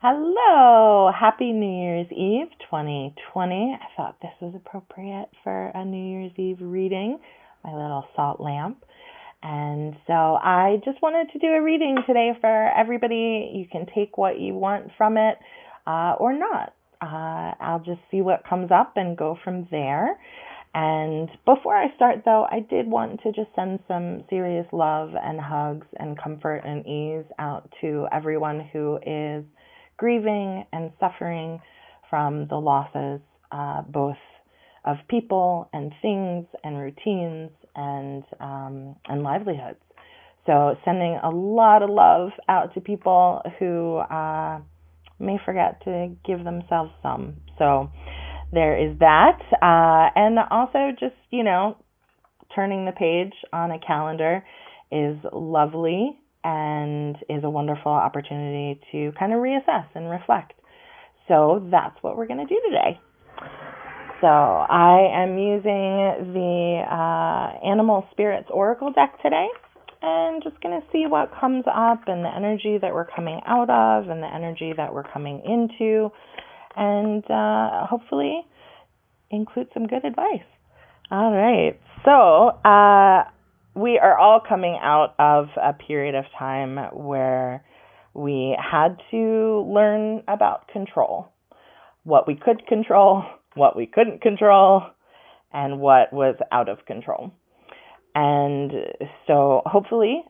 Hello, happy New Year's Eve 2020. I thought this was appropriate for a New Year's Eve reading, my little salt lamp. And so I just wanted to do a reading today for everybody. You can take what you want from it or not. I'll just see what comes up and go from there. And before I start, though, I did want to just send some serious love and hugs and comfort and ease out to everyone who is grieving and suffering from the losses, both of people and things and routines and livelihoods. So sending a lot of love out to people who may forget to give themselves some. So there is that. And also just, turning the page on a calendar is lovely and is a wonderful opportunity to kind of reassess and reflect. So that's what we're going to do today. So I am using the Animal Spirits Oracle deck today, and just going to see what comes up and the energy that we're coming out of and the energy that we're coming into, and hopefully include some good advice. All right. So we are all coming out of a period of time where we had to learn about control, what we could control, what we couldn't control, and what was out of control. And so hopefully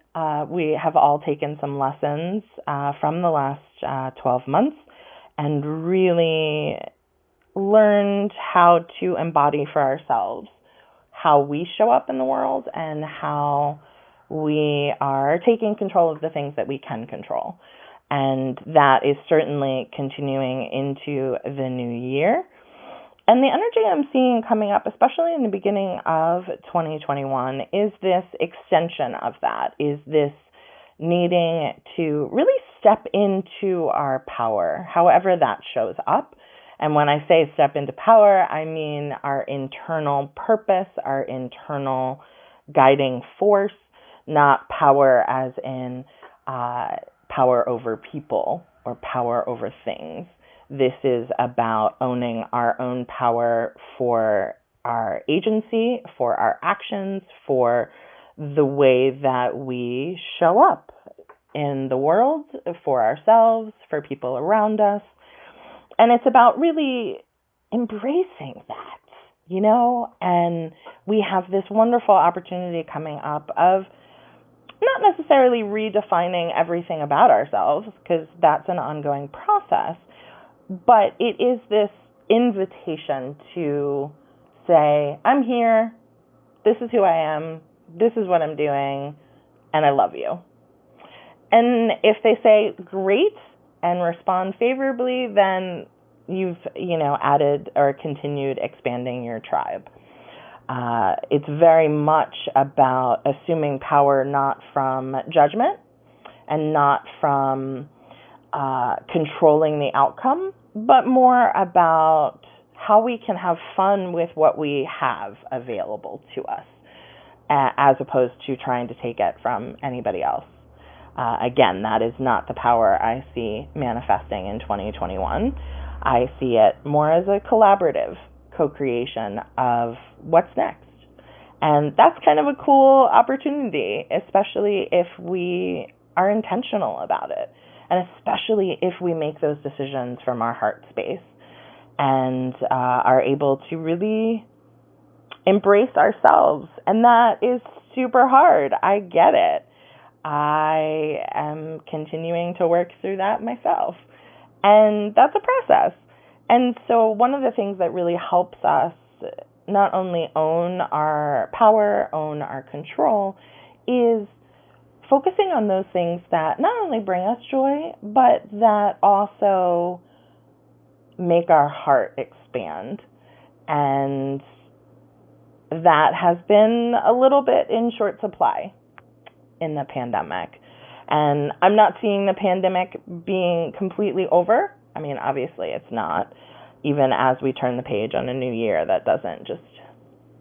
we have all taken some lessons from the last 12 months and really learned how to embody for ourselves how we show up in the world and how we are taking control of the things that we can control. And that is certainly continuing into the new year. And the energy I'm seeing coming up, especially in the beginning of 2021, is this extension of that, is this needing to really step into our power, however that shows up. And when I say step into power, I mean our internal purpose, our internal guiding force, not power as in power over people or power over things. This is about owning our own power for our agency, for our actions, for the way that we show up in the world, for ourselves, for people around us. And it's about really embracing that, and we have this wonderful opportunity coming up of not necessarily redefining everything about ourselves, because that's an ongoing process, but it is this invitation to say, I'm here, this is who I am, this is what I'm doing, and I love you. And if they say, great, and respond favorably, then you've, added or continued expanding your tribe. It's very much about assuming power not from judgment and not from controlling the outcome, but more about how we can have fun with what we have available to us, as opposed to trying to take it from anybody else. Again, that is not the power I see manifesting in 2021. I see it more as a collaborative co-creation of what's next. And that's kind of a cool opportunity, especially if we are intentional about it, and especially if we make those decisions from our heart space and are able to really embrace ourselves. And that is super hard. I get it. I am continuing to work through that myself. And that's a process. And so one of the things that really helps us not only own our power, own our control, is focusing on those things that not only bring us joy, but that also make our heart expand. And that has been a little bit in short supply in the pandemic. And I'm not seeing the pandemic being completely over. I mean, obviously it's not. Even as we turn the page on a new year, that doesn't just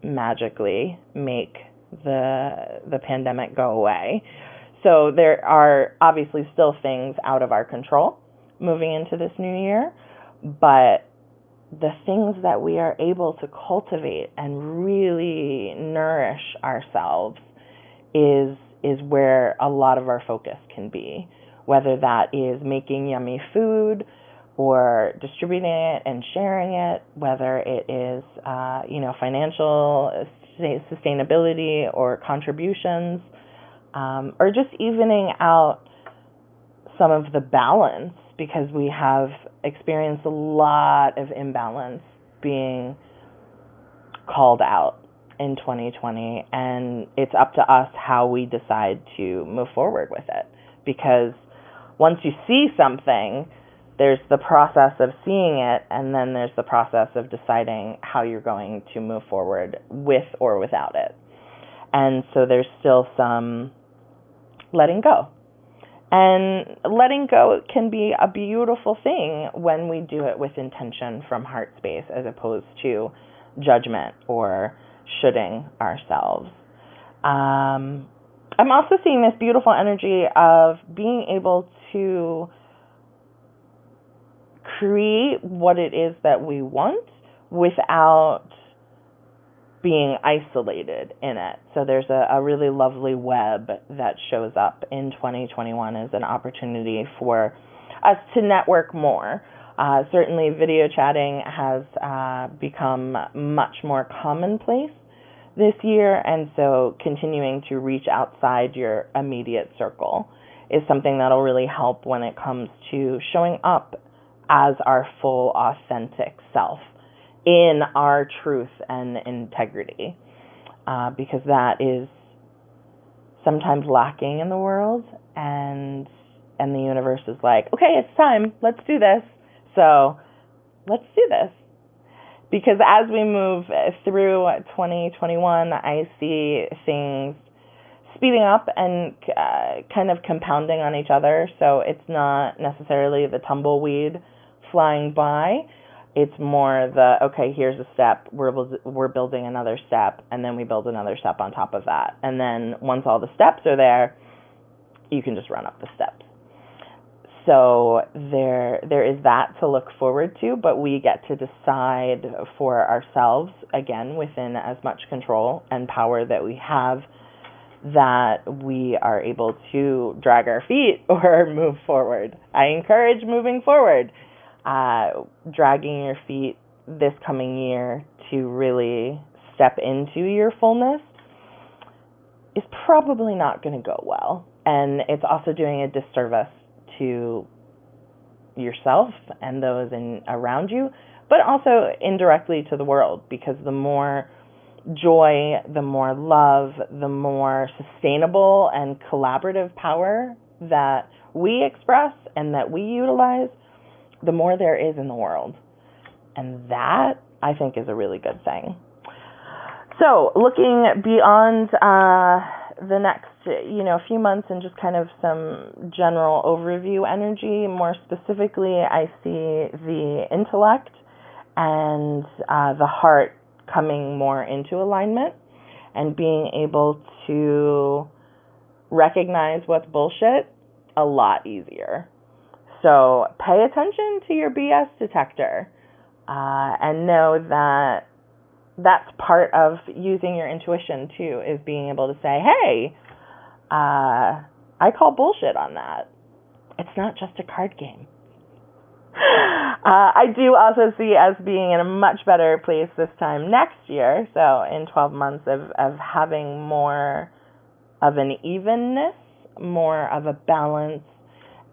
magically make the pandemic go away. So there are obviously still things out of our control. moving into this new year, but the things that we are able to cultivate and really nourish ourselves is where a lot of our focus can be, whether that is making yummy food or distributing it and sharing it, whether it is financial sustainability or contributions, or just evening out some of the balance, because we have experienced a lot of imbalance being called out in 2020, and it's up to us how we decide to move forward with it. Because once you see something, there's the process of seeing it, and then there's the process of deciding how you're going to move forward with or without it. And so there's still some letting go. And letting go can be a beautiful thing when we do it with intention from heart space, as opposed to judgment or shoulding ourselves. I'm also seeing this beautiful energy of being able to create what it is that we want without being isolated in it. So there's a really lovely web that shows up in 2021 as an opportunity for us to network more. Certainly video chatting has become much more commonplace this year, and so continuing to reach outside your immediate circle is something that'll really help when it comes to showing up as our full, authentic self in our truth and integrity, because that is sometimes lacking in the world, and the universe is like, okay, it's time, let's do this. So let's do this. Because as we move through 2021, I see things speeding up and kind of compounding on each other. So it's not necessarily the tumbleweed flying by. It's more the, okay, here's a step, we're building another step, and then we build another step on top of that. And then once all the steps are there, you can just run up the steps. So there is that to look forward to, but we get to decide for ourselves, again, within as much control and power that we have, that we are able to drag our feet or move forward. I encourage moving forward. Dragging your feet this coming year to really step into your fullness is probably not going to go well. And it's also doing a disservice to yourself and those around you, but also indirectly to the world, because the more joy, the more love, the more sustainable and collaborative power that we express and that we utilize, the more there is in the world. And that, I think, is a really good thing. So looking beyond the next few months, and just kind of some general overview energy, more specifically, I see the intellect and the heart coming more into alignment, and being able to recognize what's bullshit a lot easier. So pay attention to your BS detector, and know that that's part of using your intuition too, is being able to say, hey, I call bullshit on that. It's not just a card game. I do also see us being in a much better place this time next year, so in 12 months of having more of an evenness, more of a balance,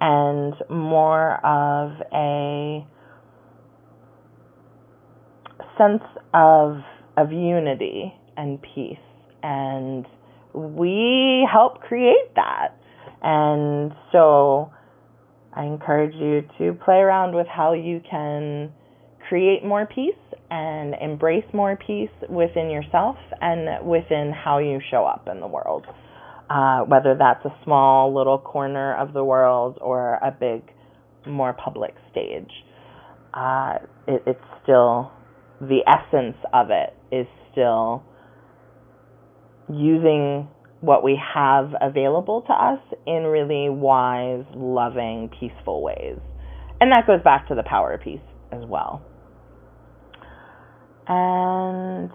and more of a sense of unity and peace. And we help create that. And so I encourage you to play around with how you can create more peace and embrace more peace within yourself and within how you show up in the world. Whether that's a small little corner of the world or a big, more public stage. It's still, the essence of it is still using what we have available to us in really wise, loving, peaceful ways. And that goes back to the power piece as well. And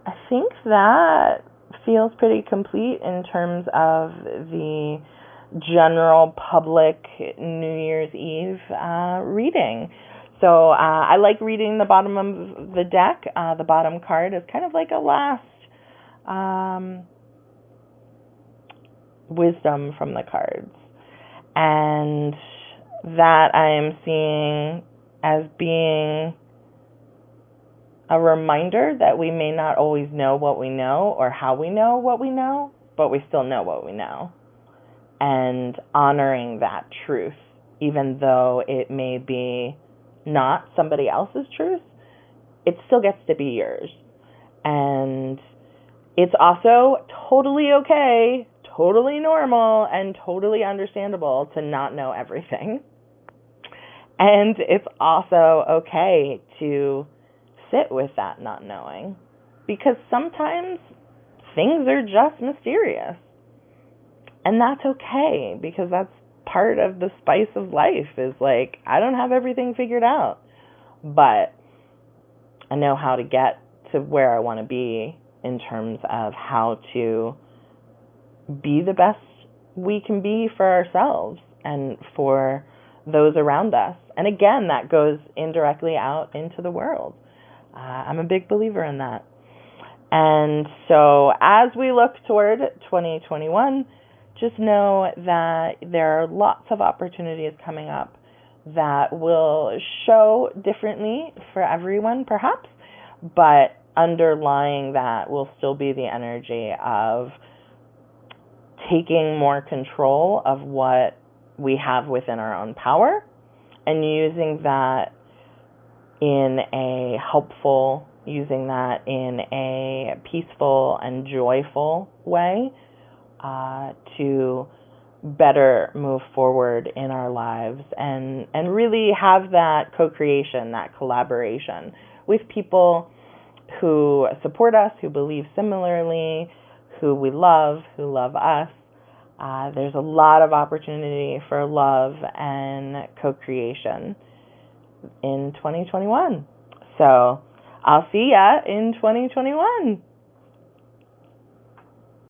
I think that feels pretty complete in terms of the general public New Year's Eve reading. So I like reading the bottom of the deck. The bottom card is kind of like a last wisdom from the cards. And that I am seeing as being a reminder that we may not always know what we know or how we know what we know, but we still know what we know. And honoring that truth, even though it may be not somebody else's truth, it still gets to be yours. And it's also totally okay, totally normal, and totally understandable to not know everything. And it's also okay to sit with that not knowing, because sometimes things are just mysterious. And that's okay, because that's part of the spice of life, is like, I don't have everything figured out, but I know how to get to where I want to be in terms of how to be the best we can be for ourselves and for those around us. And again, that goes indirectly out into the world. I'm a big believer in that. And so as we look toward 2021, just know that there are lots of opportunities coming up that will show differently for everyone, perhaps, but underlying that will still be the energy of taking more control of what we have within our own power and using that in a helpful, using that in a peaceful and joyful way to better move forward in our lives and really have that co-creation, that collaboration with people who support us, who believe similarly, who we love, who love us. There's a lot of opportunity for love and co-creation in 2021. So I'll see ya in 2021.